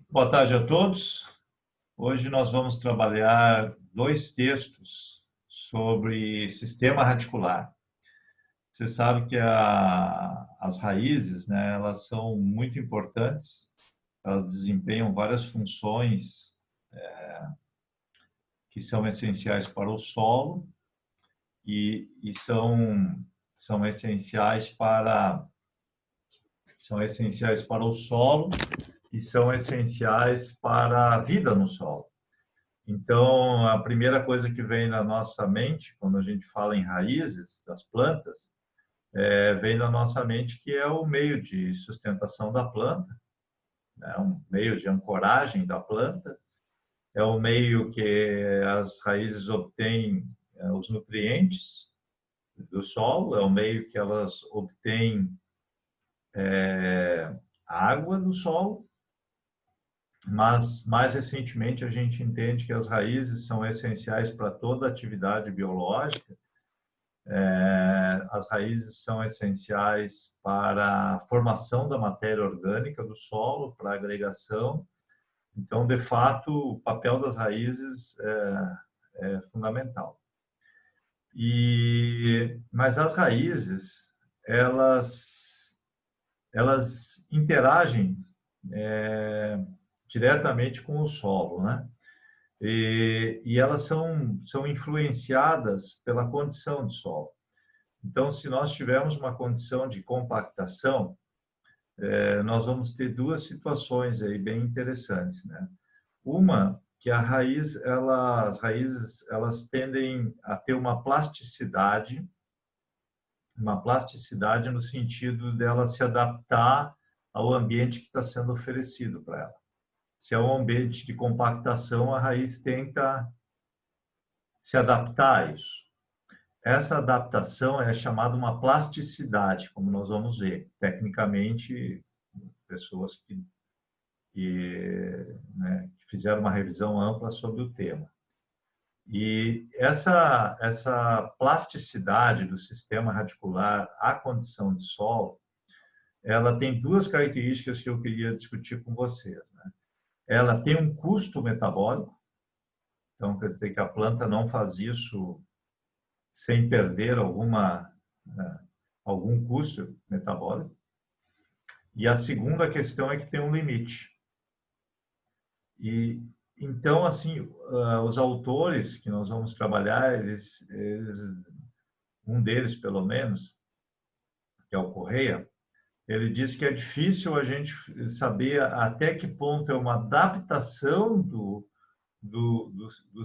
Boa tarde a todos. Hoje nós vamos trabalhar dois textos sobre sistema radicular. Você sabe que as raízes, né, elas são muito importantes, elas desempenham várias funções que são essenciais para o solo e são essenciais para o solo e são essenciais para a vida no solo. Então, a primeira coisa que vem na nossa mente, quando a gente fala em raízes das plantas, vem na nossa mente que é o meio de sustentação da planta, né? Um meio de ancoragem da planta, é o meio que as raízes obtêm os nutrientes do solo, é o meio que elas obtêm água do solo, mas mais recentemente a gente entende que as raízes são essenciais para toda atividade biológica. As raízes são essenciais para a formação da matéria orgânica do solo, para a agregação. Então, de fato, o papel das raízes é fundamental. Mas as raízes, elas interagem diretamente com o solo, né? E elas são influenciadas pela condição de solo. Então, se nós tivermos uma condição de compactação, nós vamos ter duas situações aí bem interessantes, né? Uma, que as raízes, elas tendem a ter uma plasticidade no sentido dela se adaptar ao ambiente que está sendo oferecido para ela. Se é um ambiente de compactação, a raiz tenta se adaptar a isso. Essa adaptação é chamada uma plasticidade, como nós vamos ver. Tecnicamente, pessoas que fizeram uma revisão ampla sobre o tema. E essa plasticidade do sistema radicular à condição de solo, ela tem duas características que eu queria discutir com vocês, né? Ela tem um custo metabólico, então quer dizer que a planta não faz isso sem perder algum custo metabólico. E a segunda questão é que tem um limite. E então, assim, os autores que nós vamos trabalhar, um deles pelo menos, que é o Correia, ele diz que é difícil a gente saber até que ponto é uma adaptação do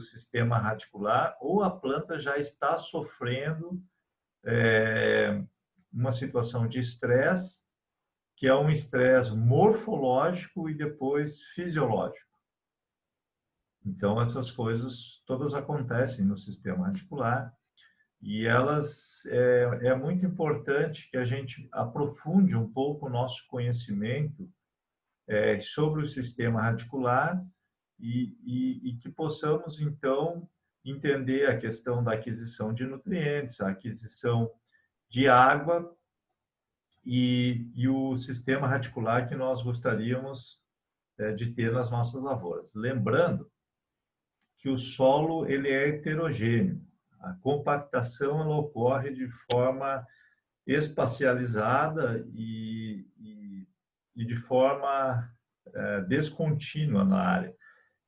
sistema radicular ou a planta já está sofrendo uma situação de estresse, que é um estresse morfológico e depois fisiológico. Então, essas coisas todas acontecem no sistema radicular e é muito importante que a gente aprofunde um pouco o nosso conhecimento sobre o sistema radicular e que possamos, então, entender a questão da aquisição de nutrientes, a aquisição de água e o sistema radicular que nós gostaríamos de ter nas nossas lavouras. Lembrando que o solo ele é heterogêneo. A compactação ela ocorre de forma espacializada e de forma descontínua na área.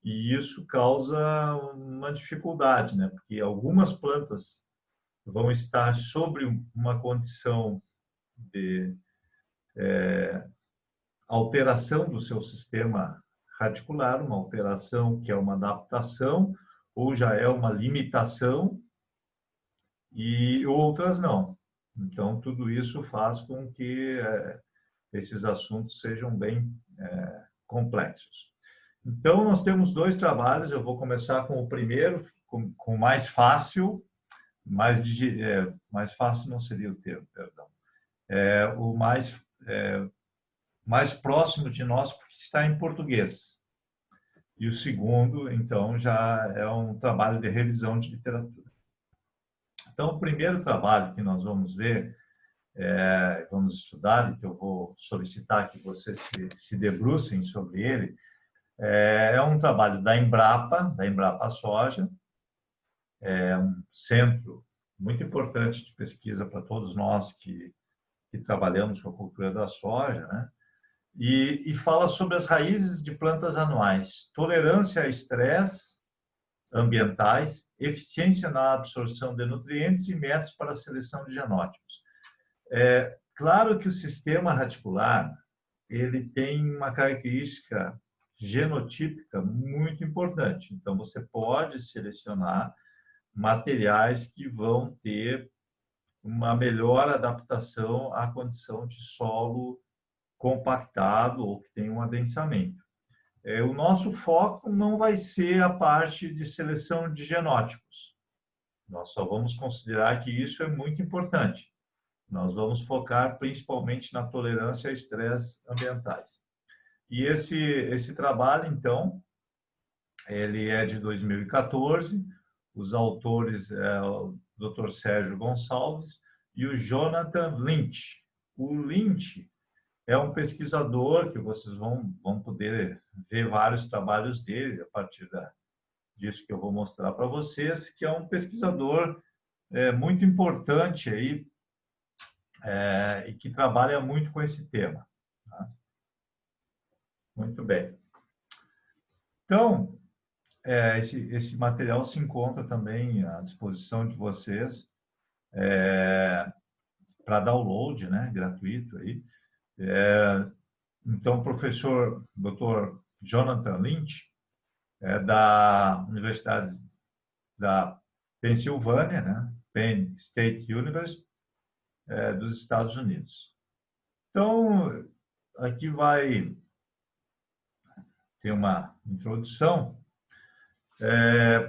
E isso causa uma dificuldade, né? Porque algumas plantas vão estar sobre uma condição de alteração do seu sistema radicular, uma alteração que é uma adaptação ou já é uma limitação e outras não. Então, tudo isso faz com que esses assuntos sejam bem complexos. Então, nós temos dois trabalhos, eu vou começar com o primeiro, com o mais fácil, mais fácil não seria o termo, perdão. O mais próximo de nós, porque está em português. E o segundo, então, já é um trabalho de revisão de literatura. Então, o primeiro trabalho que nós vamos ver, vamos estudar, e que eu vou solicitar que vocês se debrucem sobre ele, É um trabalho da Embrapa Soja, é um centro muito importante de pesquisa para todos nós que trabalhamos com a cultura da soja, né? E fala sobre as raízes de plantas anuais, tolerância a estresse ambientais, eficiência na absorção de nutrientes e métodos para a seleção de genótipos. É claro que o sistema radicular ele tem uma característica genotípica muito importante. Então, você pode selecionar materiais que vão ter uma melhor adaptação à condição de solo compactado ou que tem um adensamento. O nosso foco não vai ser a parte de seleção de genótipos. Nós só vamos considerar que isso é muito importante. Nós vamos focar principalmente na tolerância a estresse ambientais. E esse trabalho, então, ele é de 2014. Os autores é o Dr. Sérgio Gonçalves e o Jonathan Lynch. O Lynch é um pesquisador que vocês vão poder ver vários trabalhos dele a partir disso que eu vou mostrar para vocês, que é um pesquisador muito importante aí e que trabalha muito com esse tema. Tá? Muito bem. Então, esse material se encontra também à disposição de vocês para download, né, gratuito aí. Então, o professor Dr. Jonathan Lynch, da Universidade da Pensilvânia, né, Penn State University, dos Estados Unidos. Então, aqui vai ter uma introdução.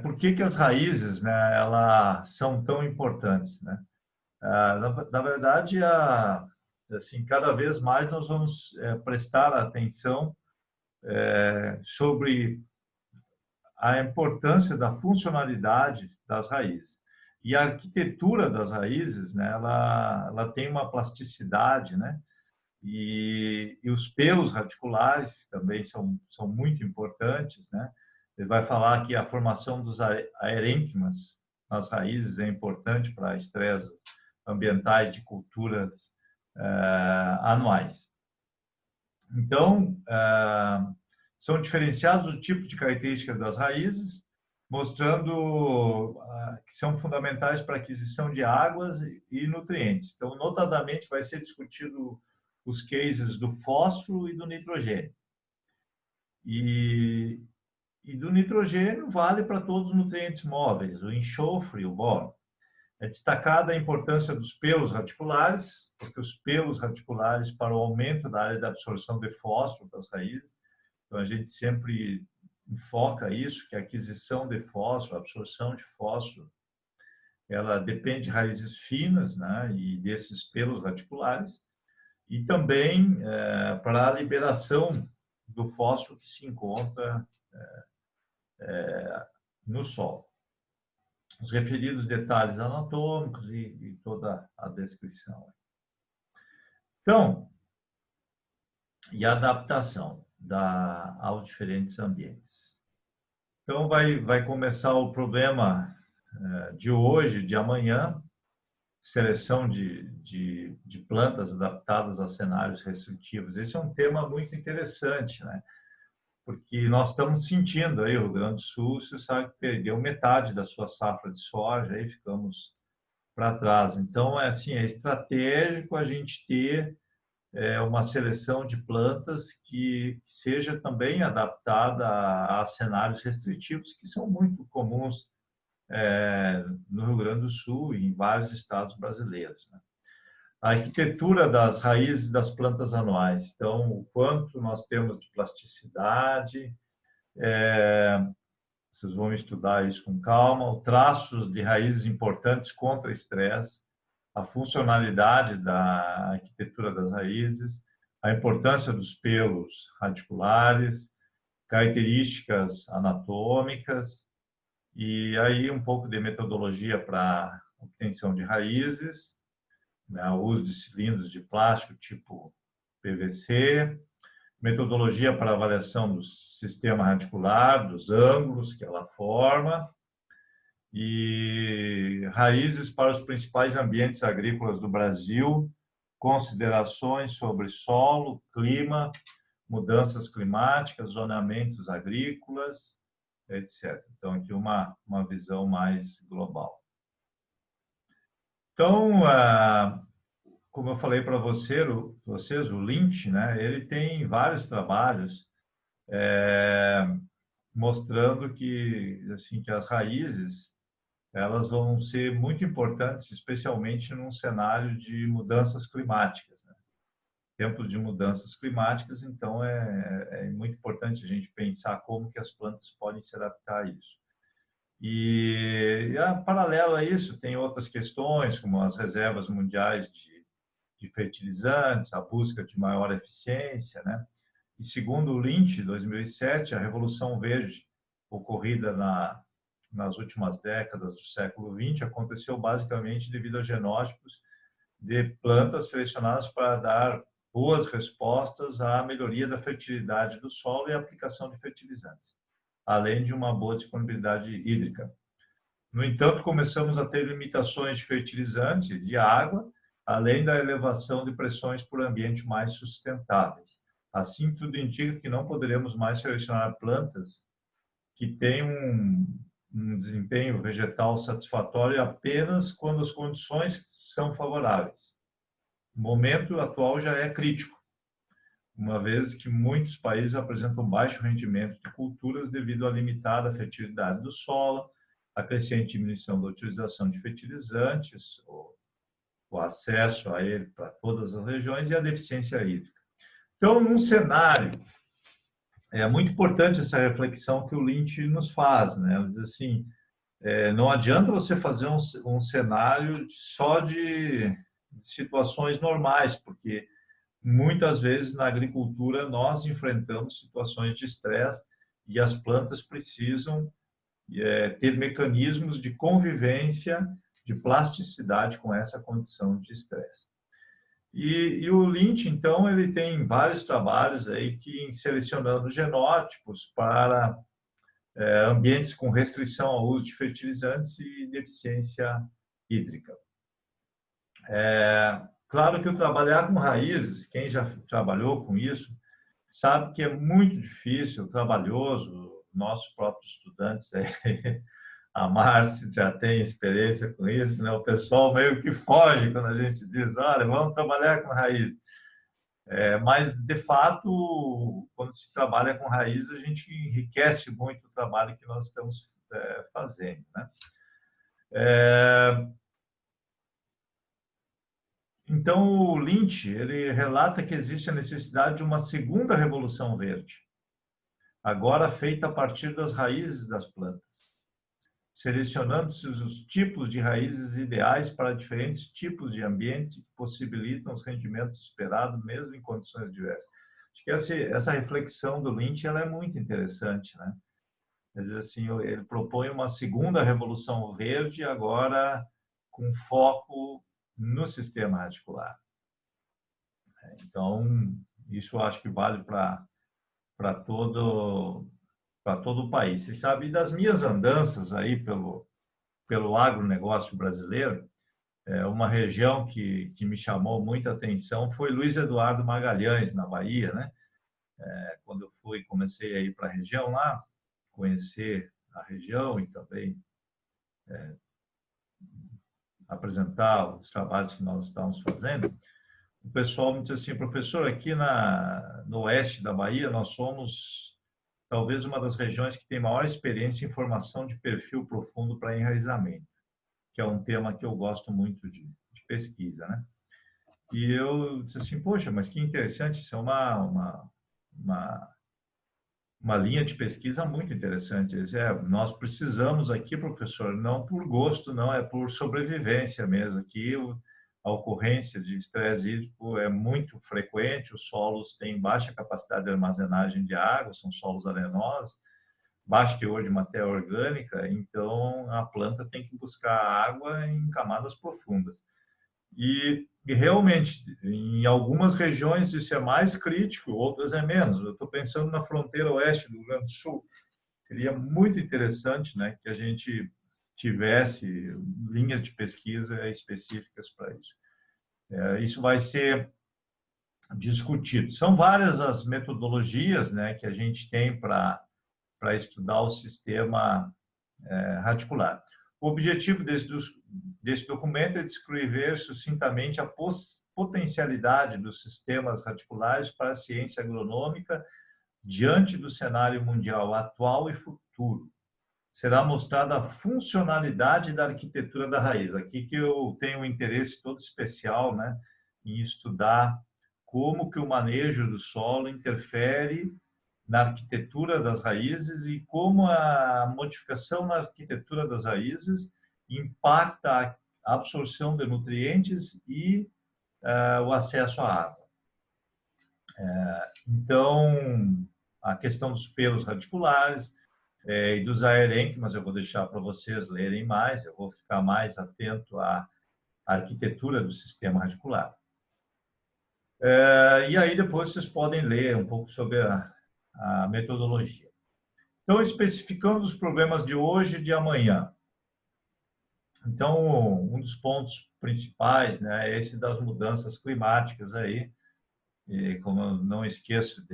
Por que as raízes, né, elas são tão importantes, né? Na verdade, assim, cada vez mais nós vamos prestar atenção sobre a importância da funcionalidade das raízes. E a arquitetura das raízes, né, ela tem uma plasticidade, né? E os pelos radiculares também são muito importantes, né? Ele vai falar que a formação dos aerênquimas nas raízes é importante para estresse ambientais de culturas anuais. Então, são diferenciados o tipo de característica das raízes, mostrando que são fundamentais para a aquisição de águas e nutrientes. Então, notadamente, vai ser discutido os cases do fósforo e do nitrogênio. E do nitrogênio vale para todos os nutrientes móveis, o enxofre e o boro. É destacada a importância dos pelos radiculares, porque os pelos radiculares para o aumento da área de absorção de fósforo das raízes. Então, a gente sempre enfoca isso, que a aquisição de fósforo, a absorção de fósforo, ela depende de raízes finas, né, e desses pelos radiculares, e também para a liberação do fósforo que se encontra no solo. Os referidos detalhes anatômicos e toda a descrição. Então, e a adaptação aos diferentes ambientes. Então, vai começar o problema de hoje, de amanhã, seleção de plantas adaptadas a cenários restritivos. Esse é um tema muito interessante, né? Porque nós estamos sentindo aí, o Rio Grande do Sul, você sabe que perdeu metade da sua safra de soja, aí ficamos para trás. Então, assim, é estratégico a gente ter uma seleção de plantas que seja também adaptada a cenários restritivos, que são muito comuns no Rio Grande do Sul e em vários estados brasileiros, né? A arquitetura das raízes das plantas anuais. Então, o quanto nós temos de plasticidade, vocês vão estudar isso com calma, os traços de raízes importantes contra estresse, a funcionalidade da arquitetura das raízes, a importância dos pelos radiculares, características anatômicas, e aí um pouco de metodologia para obtenção de raízes, né, o uso de cilindros de plástico tipo PVC, metodologia para avaliação do sistema radicular, dos ângulos que ela forma, e raízes para os principais ambientes agrícolas do Brasil, considerações sobre solo, clima, mudanças climáticas, zoneamentos agrícolas, etc. Então, aqui uma visão mais global. Então, como eu falei para vocês, o Lynch, né, ele tem vários trabalhos mostrando que, assim, que as raízes elas vão ser muito importantes, especialmente num cenário de mudanças climáticas, né? Tempos de mudanças climáticas, então é muito importante a gente pensar como que as plantas podem se adaptar a isso. E paralelo a isso, tem outras questões, como as reservas mundiais de fertilizantes, a busca de maior eficiência, né? E segundo o Lynch, 2007, a Revolução Verde, ocorrida nas últimas décadas do século XX, aconteceu basicamente devido a genótipos de plantas selecionadas para dar boas respostas à melhoria da fertilidade do solo e a aplicação de fertilizantes, além de uma boa disponibilidade hídrica. No entanto, começamos a ter limitações de fertilizante, de água, além da elevação de pressões por ambiente mais sustentáveis. Assim, tudo indica que não poderemos mais selecionar plantas que têm um desempenho vegetal satisfatório apenas quando as condições são favoráveis. O momento atual já é crítico, uma vez que muitos países apresentam baixo rendimento de culturas devido à limitada fertilidade do solo, a crescente diminuição da utilização de fertilizantes, o acesso a ele para todas as regiões e a deficiência hídrica. Então, num cenário, é muito importante essa reflexão que o Lynch nos faz, né? Ele diz assim, não adianta você fazer um cenário só de situações normais, porque muitas vezes na agricultura nós enfrentamos situações de estresse e as plantas precisam ter mecanismos de convivência, de plasticidade com essa condição de estresse. E o Lynch, então, ele tem vários trabalhos aí que selecionando genótipos para ambientes com restrição ao uso de fertilizantes e deficiência hídrica. Claro que o trabalhar com raízes, quem já trabalhou com isso, sabe que é muito difícil, trabalhoso. Nossos próprios estudantes, a Márcia já tem experiência com isso, né? O pessoal meio que foge quando a gente diz, olha, vamos trabalhar com raízes. Mas, de fato, quando se trabalha com raízes, a gente enriquece muito o trabalho que nós estamos fazendo, né? Então, o Lynch, ele relata que existe a necessidade de uma segunda revolução verde, agora feita a partir das raízes das plantas, selecionando-se os tipos de raízes ideais para diferentes tipos de ambientes que possibilitam os rendimentos esperados, mesmo em condições diversas. Acho que essa reflexão do Lynch ela é muito interessante, né? Quer dizer, assim, ele propõe uma segunda revolução verde, agora com foco no sistema radicular. Então, isso eu acho que vale para todo o país. Você sabe, das minhas andanças aí pelo agronegócio brasileiro, uma região que me chamou muita atenção foi Luiz Eduardo Magalhães, na Bahia, né? Quando eu comecei a ir para a região lá, conhecer a região e também apresentar os trabalhos que nós estávamos fazendo, o pessoal me disse assim, professor, aqui no oeste da Bahia, nós somos talvez uma das regiões que tem maior experiência em formação de perfil profundo para enraizamento, que é um tema que eu gosto muito de pesquisa, né? E eu disse assim, poxa, mas que interessante, isso é uma linha de pesquisa muito interessante. Nós precisamos aqui, professor, não por gosto, não, é por sobrevivência mesmo. Aqui a ocorrência de estresse hídrico é muito frequente, os solos têm baixa capacidade de armazenagem de água, são solos arenosos, baixo teor de matéria orgânica, então a planta tem que buscar água em camadas profundas. E realmente, em algumas regiões isso é mais crítico, outras é menos. Eu estou pensando na fronteira oeste do Rio Grande do Sul. Seria muito interessante, né, que a gente tivesse linhas de pesquisa específicas para isso. Isso vai ser discutido. São várias as metodologias, né, que a gente tem para estudar o sistema radicular. O objetivo desse documento é descrever sucintamente a potencialidade dos sistemas radiculares para a ciência agronômica diante do cenário mundial atual e futuro. Será mostrada a funcionalidade da arquitetura da raiz. Aqui que eu tenho um interesse todo especial, né, em estudar como que o manejo do solo interfere na arquitetura das raízes e como a modificação na arquitetura das raízes impacta a absorção de nutrientes e o acesso à água. Então, a questão dos pelos radiculares e dos aerênquimas, eu vou deixar para vocês lerem mais, eu vou ficar mais atento à arquitetura do sistema radicular. E aí depois vocês podem ler um pouco sobre a metodologia. Então, especificando os problemas de hoje e de amanhã. Então, um dos pontos principais, né, é esse das mudanças climáticas aí. E como eu não esqueço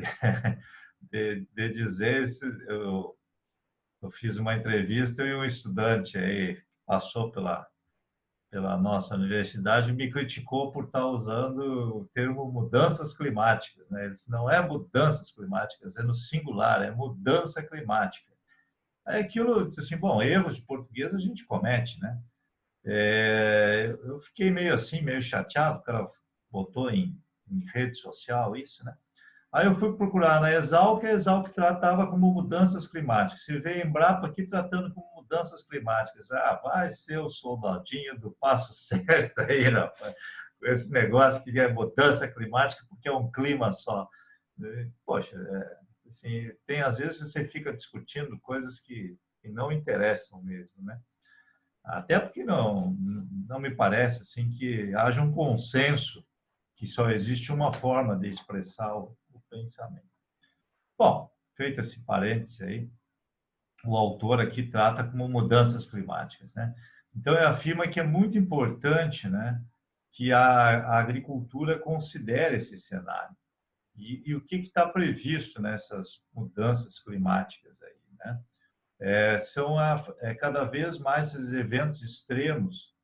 de dizer, eu fiz uma entrevista e um estudante aí passou pela nossa universidade me criticou por estar usando o termo mudanças climáticas, né? Ele disse, não é mudanças climáticas, é no singular, é mudança climática. Aí aquilo, assim, bom, erros de português a gente comete, né? Eu fiquei meio assim, meio chateado, o cara botou em rede social isso, né? Aí eu fui procurar na Exalc, a Exalc tratava como mudanças climáticas. Se veio a Embrapa aqui tratando como mudanças climáticas. Vai ser o soldadinho do passo certo aí, rapaz. Esse negócio que é mudança climática porque é um clima só. Poxa, assim, às vezes você fica discutindo coisas que não interessam mesmo, né? Até porque não me parece assim que haja um consenso que só existe uma forma de expressar o pensamento. Bom, feito esse parêntese aí, o autor aqui trata como mudanças climáticas, né? Então, ele afirma que é muito importante, né, que a agricultura considere esse cenário. E o que está previsto nessas mudanças climáticas aí, né? São cada vez mais esses eventos extremos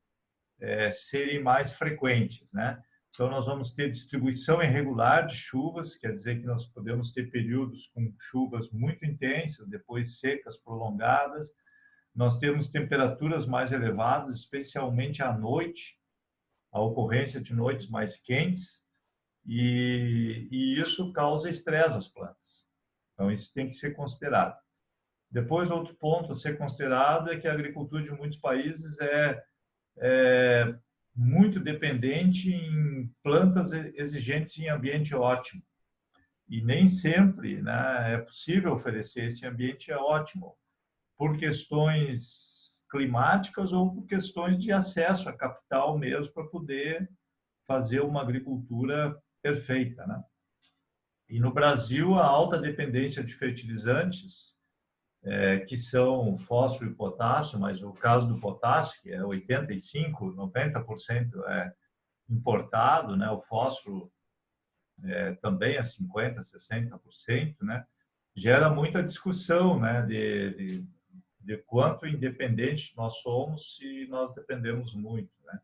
serem mais frequentes, né? Então, nós vamos ter distribuição irregular de chuvas, quer dizer que nós podemos ter períodos com chuvas muito intensas, depois secas prolongadas. Nós temos temperaturas mais elevadas, especialmente à noite, a ocorrência de noites mais quentes, e isso causa estresse às plantas. Então, isso tem que ser considerado. Depois, outro ponto a ser considerado é que a agricultura de muitos países é muito dependente em plantas exigentes em ambiente ótimo. E nem sempre, né, é possível oferecer esse ambiente ótimo por questões climáticas ou por questões de acesso a capital mesmo para poder fazer uma agricultura perfeita, né? E no Brasil, a alta dependência de fertilizantes que são fósforo e potássio, mas o caso do potássio, que é 85%, 90% é importado, né? O fósforo também é 50%, 60%, né? Gera muita discussão, né? De quanto independente nós somos se nós dependemos muito, né?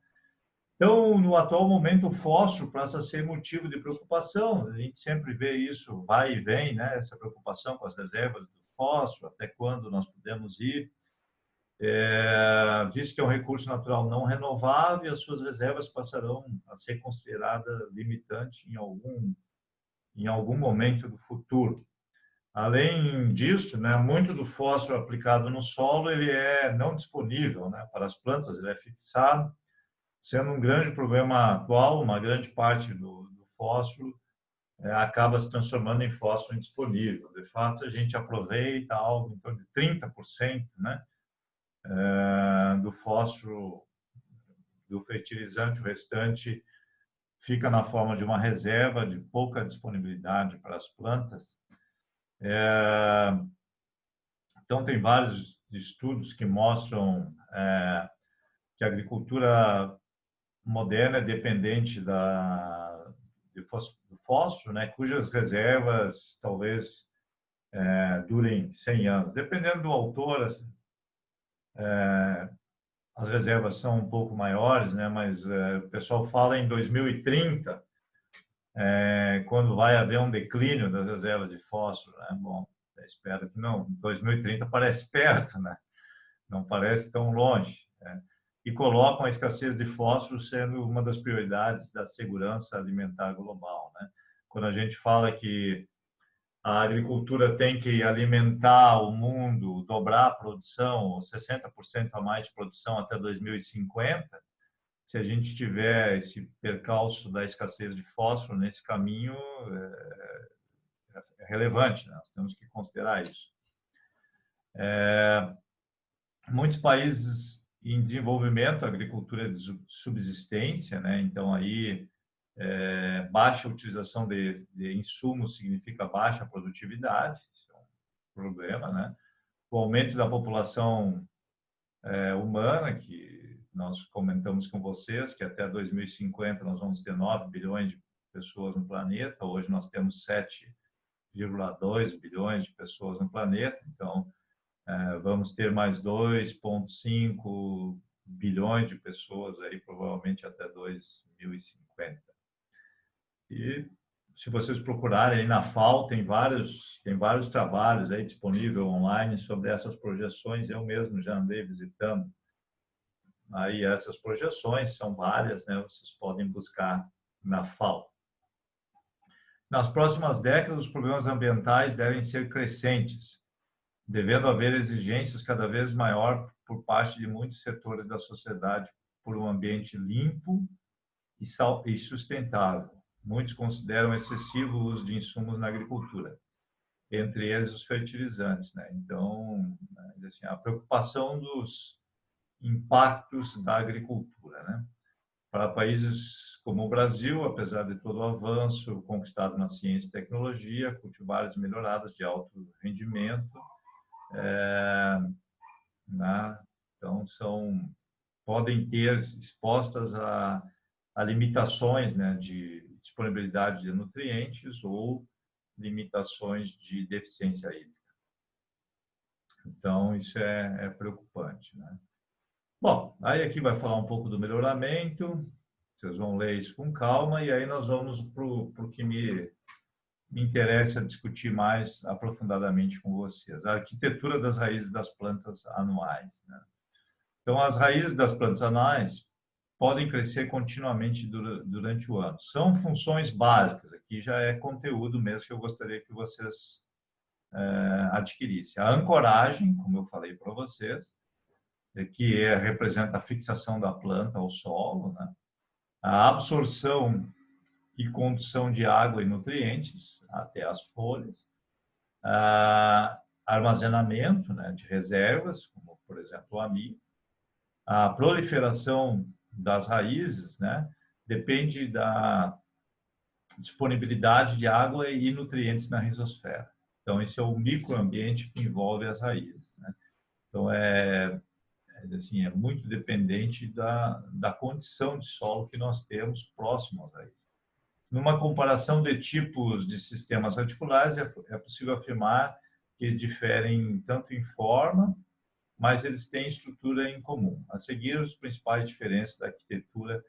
Então, no atual momento, o fósforo passa a ser motivo de preocupação. A gente sempre vê isso, vai e vem, né? Essa preocupação com as reservas do fósforo, até quando nós podemos ir. Visto que é um recurso natural não renovável, as suas reservas passarão a ser consideradas limitantes em algum momento do futuro. Além disso, né, muito do fósforo aplicado no solo ele é não disponível, né, para as plantas, ele é fixado, sendo um grande problema atual, uma grande parte do fósforo acaba se transformando em fósforo indisponível. De fato, a gente aproveita algo em torno de 30%, né, do fósforo do fertilizante, o restante fica na forma de uma reserva de pouca disponibilidade para as plantas. Então, tem vários estudos que mostram que a agricultura moderna é dependente do fósforo, né, cujas reservas talvez durem 100 anos. Dependendo do autor, as reservas são um pouco maiores, né, mas o pessoal fala em 2030, quando vai haver um declínio das reservas de fósforo. Né? Bom, espero que não. 2030 parece perto, né? Não parece tão longe. Né? E colocam a escassez de fósforo sendo uma das prioridades da segurança alimentar global. Né? Quando a gente fala que a agricultura tem que alimentar o mundo, dobrar a produção, 60% a mais de produção até 2050, se a gente tiver esse percalço da escassez de fósforo nesse caminho, é relevante, né? Nós temos que considerar isso. Muitos países em desenvolvimento, a agricultura é de subsistência, né? Então aí baixa utilização de insumos significa baixa produtividade, isso é um problema, né? O aumento da população humana, que nós comentamos com vocês, que até 2050 nós vamos ter 9 bilhões de pessoas no planeta, hoje nós temos 7,2 bilhões de pessoas no planeta, então vamos ter mais 2,5 bilhões de pessoas aí provavelmente até 2050. E se vocês procurarem aí na FAO, tem vários trabalhos aí disponíveis online sobre essas projeções. Eu mesmo já andei visitando aí essas projeções, são várias, né? Vocês podem buscar na FAO. Nas próximas décadas, os problemas ambientais devem ser crescentes, devendo haver exigências cada vez maior por parte de muitos setores da sociedade por um ambiente limpo e sustentável. Muitos consideram excessivo o uso de insumos na agricultura, entre eles os fertilizantes, né? Então, assim, a preocupação dos impactos da agricultura, né? Para países como o Brasil, apesar de todo o avanço conquistado na ciência e tecnologia, cultivares melhoradas de alto rendimento, né? Então podem ter expostas a limitações, né, de disponibilidade de nutrientes ou limitações de deficiência hídrica. Então, isso é preocupante, né? Bom, aí aqui vai falar um pouco do melhoramento, vocês vão ler isso com calma, e aí nós vamos para o que me interessa discutir mais aprofundadamente com vocês, a arquitetura das raízes das plantas anuais, né? Então, as raízes das plantas anuais podem crescer continuamente durante o ano. São funções básicas, aqui já é conteúdo mesmo que eu gostaria que vocês adquirissem. A ancoragem, como eu falei para vocês, que representa a fixação da planta ao solo, né? A absorção e condução de água e nutrientes até as folhas, armazenamento, né, de reservas, como por exemplo o amido, a proliferação das raízes, né, depende da disponibilidade de água e nutrientes na rizosfera. Então, esse é o microambiente que envolve as raízes, né? Então, assim, é muito dependente da condição de solo que nós temos próximo às raízes. Numa comparação de tipos de sistemas radiculares, é possível afirmar que eles diferem tanto em forma, mas eles têm estrutura em comum. A seguir, as principais diferenças da arquitetura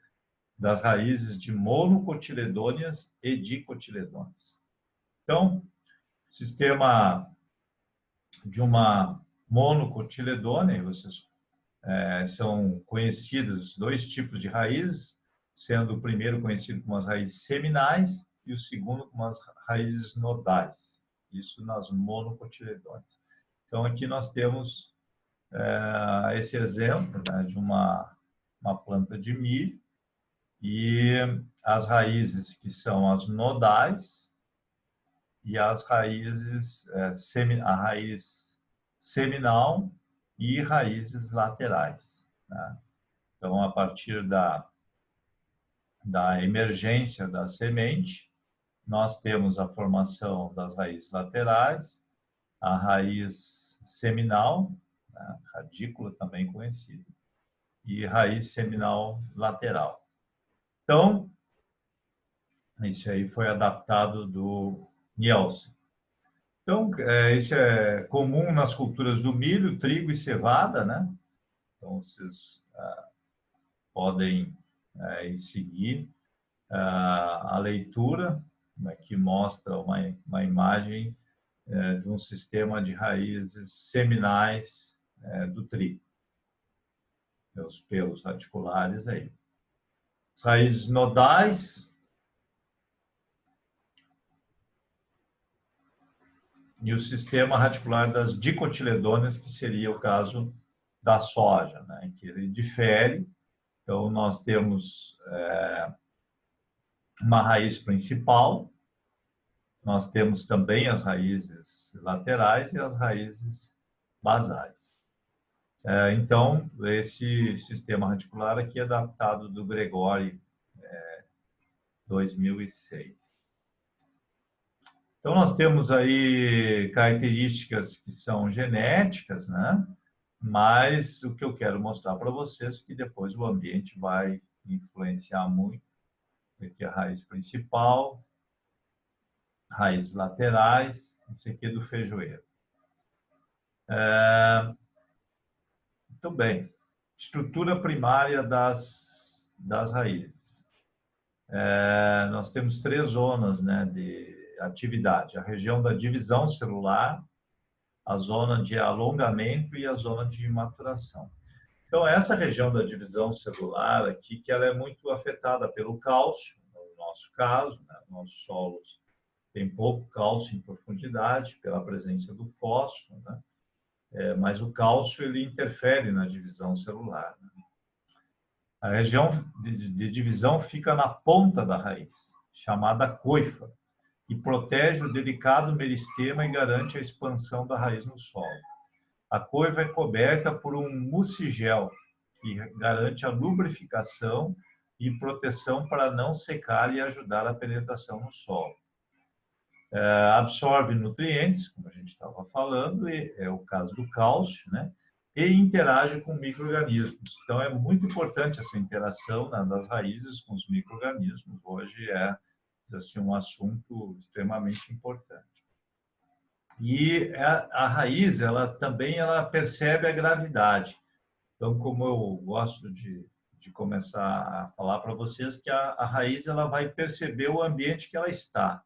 das raízes de monocotiledôneas e dicotiledôneas. Então, sistema de uma monocotiledônea, vocês são conhecidos dois tipos de raízes, sendo o primeiro conhecido como as raízes seminais e o segundo como as raízes nodais. Isso nas monocotiledôneas. Então, aqui nós temos esse exemplo, né, de uma planta de milho e as raízes que são as nodais e as raízes, a raiz seminal e raízes laterais, né? Então, a partir da emergência da semente, nós temos a formação das raízes laterais, a raiz seminal, né, radícula também conhecida, e raiz seminal lateral. Então, isso aí foi adaptado do Nielsen. Então, isso é comum nas culturas do milho, trigo e cevada, né? Então, vocês podem seguir a leitura, né, que mostra uma imagem de um sistema de raízes seminais do trigo. Os pelos radiculares aí. As raízes nodais e o sistema radicular das dicotiledôneas, que seria o caso da soja, né, em que ele difere. Então, nós temos uma raiz principal, nós temos também as raízes laterais e as raízes basais. Então, esse sistema radicular aqui é adaptado do Gregori 2006. Então, nós temos aí características que são genéticas, né? Mas o que eu quero mostrar para vocês é que depois o ambiente vai influenciar muito. Aqui é a raiz principal, raízes laterais, isso aqui é do feijoeiro. Muito bem. Estrutura primária das raízes. Nós temos 3 zonas, né, de atividade. A região da divisão celular, a zona de alongamento e a zona de maturação. Então, essa região da divisão celular aqui, que ela é muito afetada pelo cálcio, no nosso caso, né, nossos solos têm pouco cálcio em profundidade, pela presença do fósforo, né? Mas o cálcio ele interfere na divisão celular, né? A região de divisão fica na ponta da raiz, chamada coifa, e protege o delicado meristema e garante a expansão da raiz no solo. A coifa é coberta por um mucigel, que garante a lubrificação e proteção para não secar e ajudar a penetração no solo. Absorve nutrientes, como a gente estava falando, e é o caso do cálcio, né? E interage com micro-organismos. Então, é muito importante essa interação, né, das raízes com os micro-organismos. Hoje é assim, um assunto extremamente importante. E a raiz, ela também percebe a gravidade. Então, como eu gosto de começar a falar para vocês, que a raiz ela vai perceber o ambiente que ela está.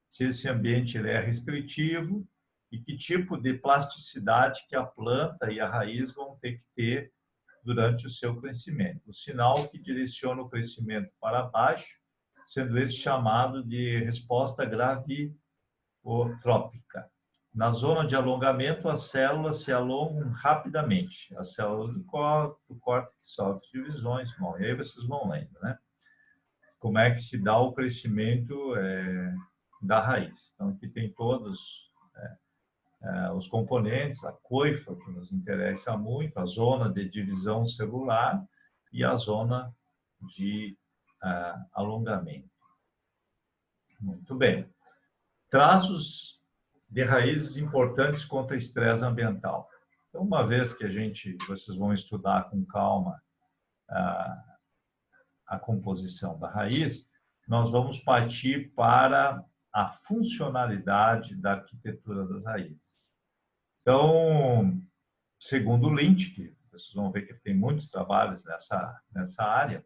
Se esse ambiente ele é restritivo e que tipo de plasticidade que a planta e a raiz vão ter que ter durante o seu crescimento. O sinal que direciona o crescimento para baixo, sendo esse chamado de resposta graviotrópica. Na zona de alongamento, as células se alongam rapidamente. As células do córtex sofrem divisões. Bom, e aí vocês vão lendo, né? Como é que se dá o crescimento da raiz. Então, aqui tem todos os componentes, a coifa, que nos interessa muito, a zona de divisão celular e a zona de alongamento. Muito bem. Traços de raízes importantes contra estresse ambiental. Então, uma vez que vocês vão estudar com calma a composição da raiz, nós vamos partir para a funcionalidade da arquitetura das raízes. Então, segundo Lynch, que vocês vão ver que tem muitos trabalhos nessa área,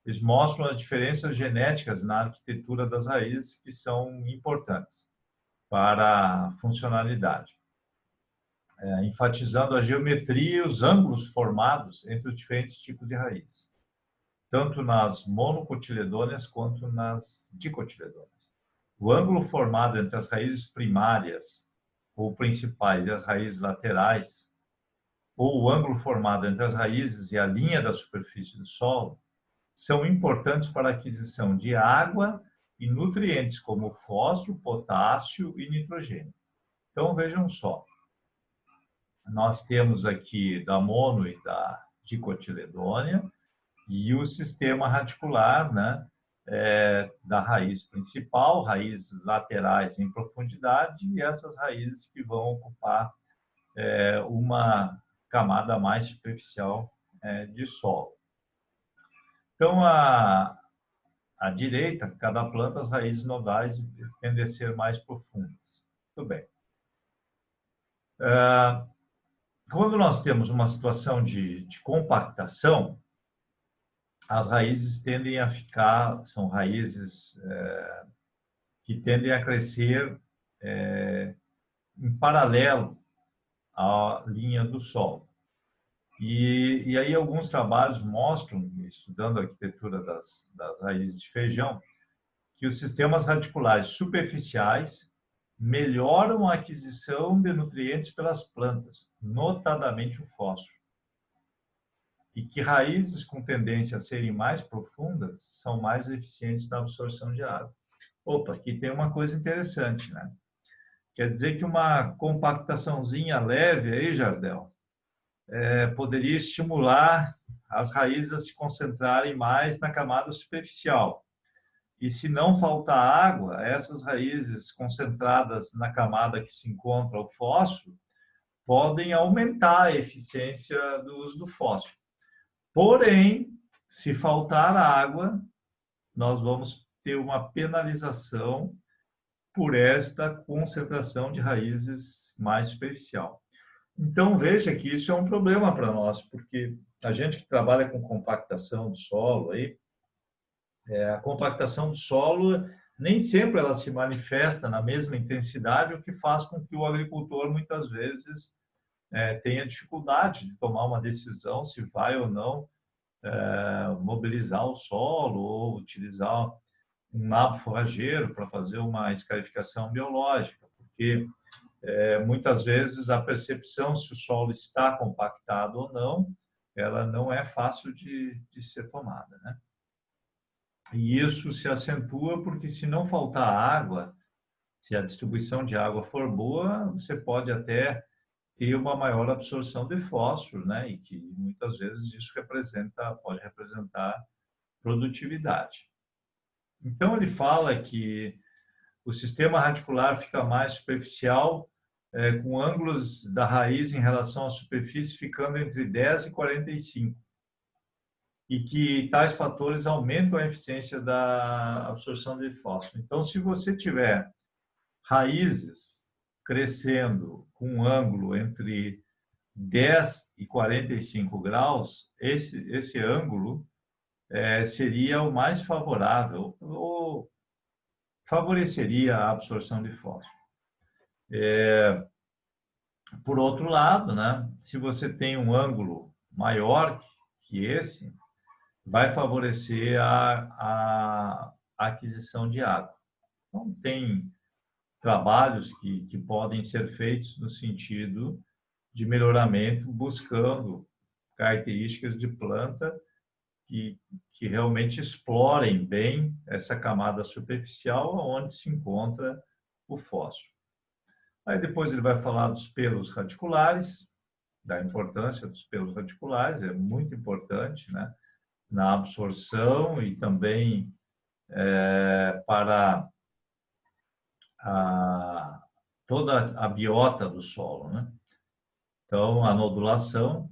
eles mostram as diferenças genéticas na arquitetura das raízes que são importantes para a funcionalidade, enfatizando a geometria e os ângulos formados entre os diferentes tipos de raízes, tanto nas monocotiledôneas quanto nas dicotiledôneas. O ângulo formado entre as raízes primárias ou principais e as raízes laterais, ou o ângulo formado entre as raízes e a linha da superfície do solo, são importantes para a aquisição de água e nutrientes como fósforo, potássio e nitrogênio. Então, vejam só. Nós temos aqui da mono e da dicotiledônea, e o sistema radicular, né, da raiz principal, raízes laterais em profundidade, e essas raízes que vão ocupar uma camada mais superficial de solo. Então, à direita, cada planta, as raízes nodais tendem a ser mais profundas. Muito bem. Quando nós temos uma situação de compactação, as raízes tendem a ficar, são raízes que tendem a crescer em paralelo à linha do solo. E aí alguns trabalhos mostram, estudando a arquitetura das raízes de feijão, que os sistemas radiculares superficiais melhoram a aquisição de nutrientes pelas plantas, notadamente o fósforo. E que raízes com tendência a serem mais profundas são mais eficientes na absorção de água. Opa, aqui tem uma coisa interessante, né? Quer dizer que uma compactaçãozinha leve aí, Jardel, poderia estimular as raízes a se concentrarem mais na camada superficial. E se não faltar água, essas raízes concentradas na camada que se encontra o fósforo podem aumentar a eficiência do uso do fósforo. Porém, se faltar água, nós vamos ter uma penalização por esta concentração de raízes mais superficial. Então, veja que isso é um problema para nós, porque a gente que trabalha com compactação do solo, a compactação do solo nem sempre ela se manifesta na mesma intensidade, o que faz com que o agricultor, muitas vezes, tenha dificuldade de tomar uma decisão se vai ou não mobilizar o solo ou utilizar um nabo forrageiro para fazer uma escarificação biológica, porque muitas vezes a percepção se o solo está compactado ou não, ela não é fácil de ser tomada, né? E isso se acentua porque se não faltar água, se a distribuição de água for boa, você pode até ter uma maior absorção de fósforo, né? E que muitas vezes isso pode representar produtividade. Então ele fala que o sistema radicular fica mais superficial, com ângulos da raiz em relação à superfície ficando entre 10 e 45. E que tais fatores aumentam a eficiência da absorção de fósforo. Então, se você tiver raízes crescendo com um ângulo entre 10 e 45 graus, esse ângulo seria o mais favorável, ou favoreceria a absorção de fósforo. Por outro lado, né, se você tem um ângulo maior que esse, vai favorecer a aquisição de água. Então, tem trabalhos que podem ser feitos no sentido de melhoramento, buscando características de planta que realmente explorem bem essa camada superficial onde se encontra o fósforo. Aí depois ele vai falar dos pelos radiculares, da importância dos pelos radiculares, é muito importante, né? Na absorção e também para toda a biota do solo, né? Então, a nodulação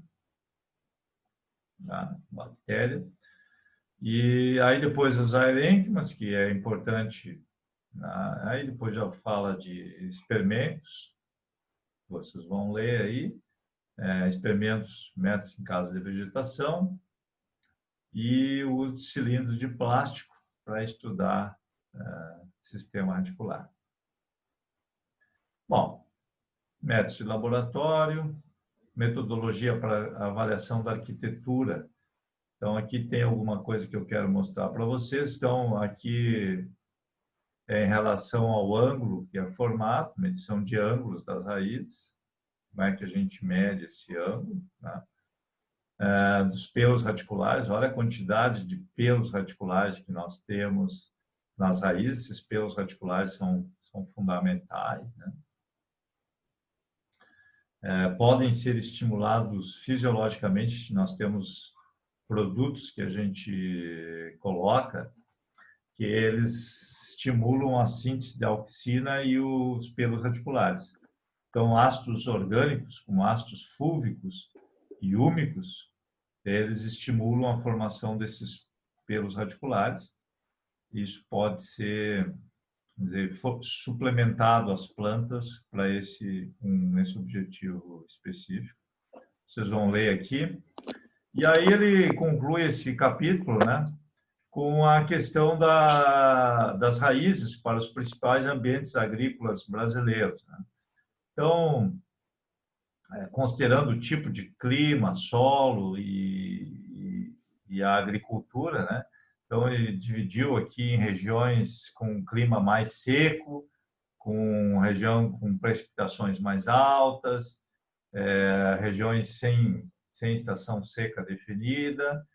da bactéria. E aí depois os aerênquimas, que é importante, aí depois já fala de experimentos, vocês vão ler aí, experimentos métodos em caso de vegetação, e os cilindros de plástico para estudar sistema radicular. Bom, métodos de laboratório, metodologia para avaliação da arquitetura. Então, aqui tem alguma coisa que eu quero mostrar para vocês. Então, aqui em relação ao ângulo, que é formato, medição de ângulos das raízes, como é que a gente mede esse ângulo, né? Dos pelos radiculares, olha a quantidade de pelos radiculares que nós temos nas raízes, esses pelos radiculares são fundamentais, né? podem ser estimulados fisiologicamente. Nós temos produtos que a gente coloca que eles estimulam a síntese de auxina e os pelos radiculares. Então, ácidos orgânicos, como ácidos fúlvicos e úmicos, eles estimulam a formação desses pelos radiculares. Isso pode ser, dizer, suplementado às plantas para esse objetivo específico. Vocês vão ler aqui. E aí ele conclui esse capítulo, né, com a questão das raízes para os principais ambientes agrícolas brasileiros, né? Então, considerando o tipo de clima, solo e a agricultura, né? Então, ele dividiu aqui em regiões com clima mais seco, com região com precipitações mais altas, regiões sem estação seca definida,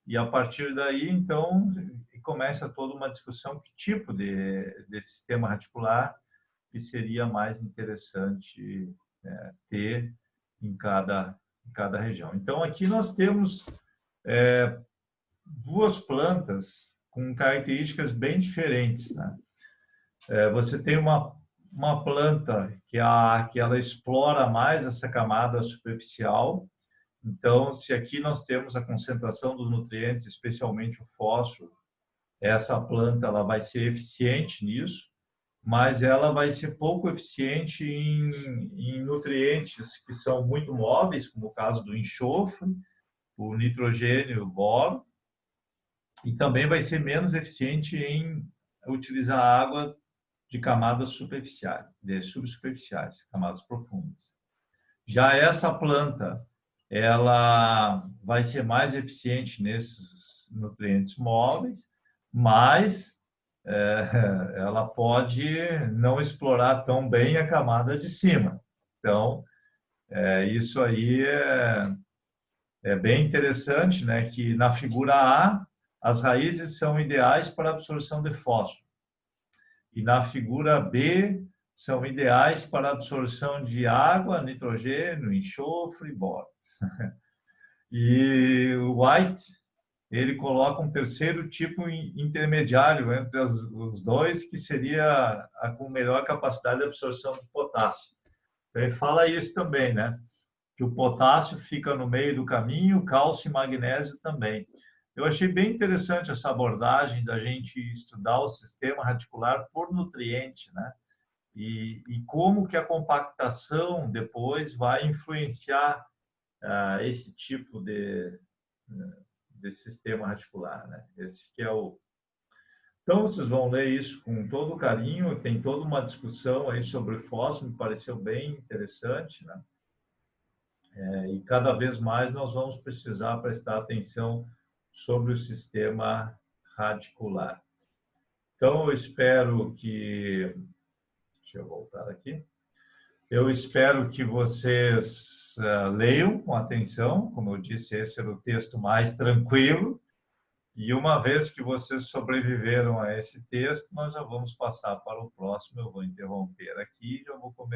e a partir daí, então, começa toda uma discussão que tipo de sistema radicular que seria mais interessante ter em cada região. Então, aqui nós temos duas plantas com características bem diferentes, né? Você tem uma planta que ela explora mais essa camada superficial. Então, se aqui nós temos a concentração dos nutrientes, especialmente o fósforo, essa planta ela vai ser eficiente nisso, mas ela vai ser pouco eficiente em nutrientes que são muito móveis, como o caso do enxofre, o nitrogênio, o boro, e também vai ser menos eficiente em utilizar água de camadas superficiais, de subsuperficiais, camadas profundas. Já essa planta, ela vai ser mais eficiente nesses nutrientes móveis, mas ela pode não explorar tão bem a camada de cima. Então, isso aí é bem interessante, né? Que na figura A, as raízes são ideais para a absorção de fósforo. E na figura B, são ideais para a absorção de água, nitrogênio, enxofre e boro. E o White, ele coloca um terceiro tipo intermediário entre os dois, que seria a com melhor capacidade de absorção de potássio. Então, ele fala isso também, né? Que o potássio fica no meio do caminho, cálcio e magnésio também. Eu achei bem interessante essa abordagem da gente estudar o sistema radicular por nutriente, né? E como que a compactação depois vai influenciar esse tipo de sistema radicular, né? Esse que é o... Então, vocês vão ler isso com todo carinho, tem toda uma discussão aí sobre o fósforo, me pareceu bem interessante, né? E cada vez mais nós vamos precisar prestar atenção sobre o sistema radicular. Então, eu espero que... Deixa eu voltar aqui. Eu espero que vocês leiam com atenção. Como eu disse, esse era o texto mais tranquilo. E uma vez que vocês sobreviveram a esse texto, nós já vamos passar para o próximo. Eu vou interromper aqui e já vou começar.